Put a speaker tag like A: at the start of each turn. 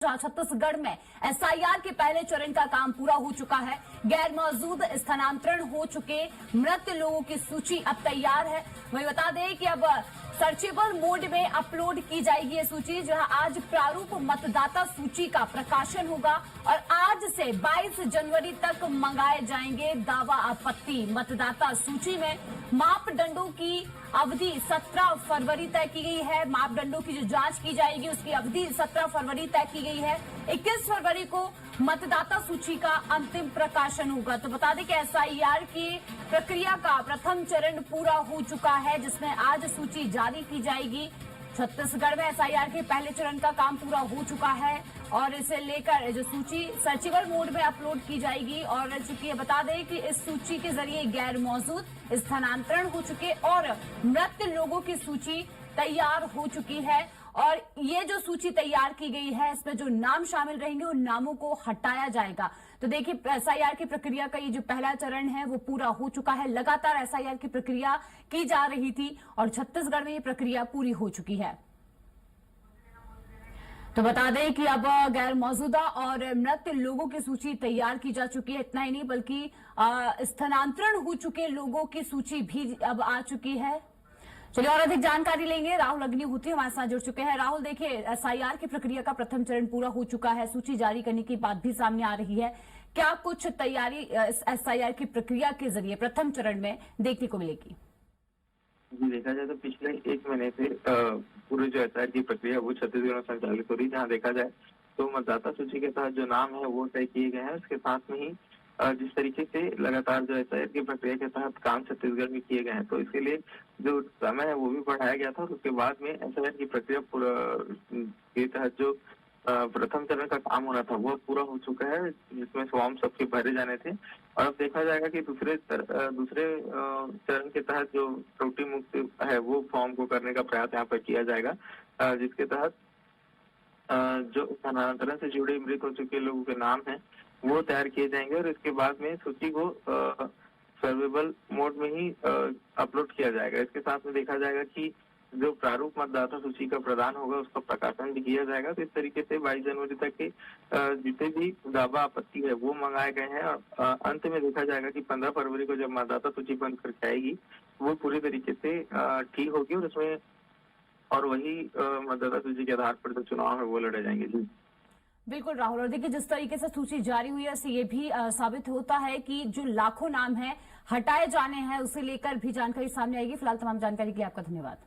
A: छत्तीसगढ़ में एसआईआर के पहले चरण का काम पूरा हो चुका है। गैर मौजूद स्थानांतरण हो चुके मृत लोगों की सूची अब तैयार है। वही बता दें कि अब सर्चेबल मोड में अपलोड की जाएगी ये सूची, जहां आज प्रारूप मतदाता सूची का प्रकाशन होगा और आज से 22 जनवरी तक मंगाए जाएंगे दावा आपत्ति। मतदाता सूची में मापदंडों की अवधि 17 फरवरी तय की गई है। मापदंडों की जो जांच की जाएगी उसकी अवधि 17 फरवरी तय की गई है। 21 फरवरी को मतदाता सूची का अंतिम प्रकाशन होगा। तो बता दें कि एसआईआर की प्रक्रिया का प्रथम चरण पूरा हो चुका है, जिसमें आज सूची जारी की जाएगी। छत्तीसगढ़ में एसआईआर के पहले चरण का काम पूरा हो चुका है और इसे लेकर जो सूची सर्चेबल मोड में अपलोड की जाएगी। और चूंकि बता दें कि इस सूची के जरिए गैर मौजूद स्थानांतरण हो चुके और मृत लोगों की सूची तैयार हो चुकी है और ये जो सूची तैयार की गई है इसमें जो नाम शामिल रहेंगे उन नामों को हटाया जाएगा। तो देखिए, एसआईआर की प्रक्रिया का ये जो पहला चरण है वो पूरा हो चुका है। लगातार एसआईआर की प्रक्रिया की जा रही थी और छत्तीसगढ़ में ये प्रक्रिया पूरी हो चुकी है। तो बता दें कि अब गैर मौजूदा और मृत लोगों की सूची तैयार की जा चुकी है। इतना ही नहीं बल्कि स्थानांतरण हो चुके लोगों की सूची भी अब आ चुकी है। चलिए और अधिक जानकारी लेंगे। राहुल अग्निहोत्री हमारे साथ जुड़ चुके हैं। राहुल, देखिए, एसआईआर की प्रक्रिया का प्रथम चरण पूरा हो चुका है, सूची जारी करने की बात भी सामने आ रही है। क्या कुछ तैयारी एसआईआर की प्रक्रिया के जरिए प्रथम चरण में देखने को मिलेगी?
B: जी, देखा जाए तो पिछले 1 महीने से पूरे जो एसआईआर की प्रक्रिया वो छत्तीसगढ़ में संचालित हो रही है। जहाँ देखा जाए तो मतदाता सूची के तहत जो नाम है वो तय किए गए हैं। उसके साथ में ही जिस तरीके से लगातार जो एसआईआर की प्रक्रिया के तहत काम छत्तीसगढ़ में किए गए हैं, तो इसके लिए जो समय है वो भी बढ़ाया गया था। और उसके बाद में एसआईआर की प्रक्रिया के तहत जो प्रथम चरण का काम होना था वो पूरा हो चुका है, जिसमें फॉर्म सबके भरे जाने थे। और अब देखा जाएगा कि दूसरे चरण के तहत जो त्रुटि मुक्त है वो फॉर्म को करने का प्रयास यहाँ पर किया जाएगा, जिसके तहत जो स्थानांतरण से जुड़े मृत हो चुके लोगों के नाम हैं वो तैयार किए जाएंगे और इसके बाद में सूची को सर्वेबल मोड में ही अपलोड किया जाएगा। इसके साथ में देखा जाएगा कि जो प्रारूप मतदाता सूची का प्रदान होगा उसका प्रकाशन भी किया जाएगा। तो इस तरीके से 22 जनवरी तक के जितने भी दावा आपत्ति है वो मंगाए गए हैं और अंत में देखा जाएगा कि 15 फरवरी को जब मतदाता सूची बंद करके आएगी वो पूरी तरीके से ठीक होगी और उसमें और वही मतदाता सूची के आधार पर जो चुनाव है वो लड़े जाएंगे। जी
A: बिल्कुल राहुल, और देखिए जिस तरीके से सूची जारी हुई है उससे ये भी साबित होता है कि जो लाखों नाम है हटाए जाने हैं उसे लेकर भी जानकारी सामने आएगी। फिलहाल तमाम जानकारी के लिए आपका धन्यवाद।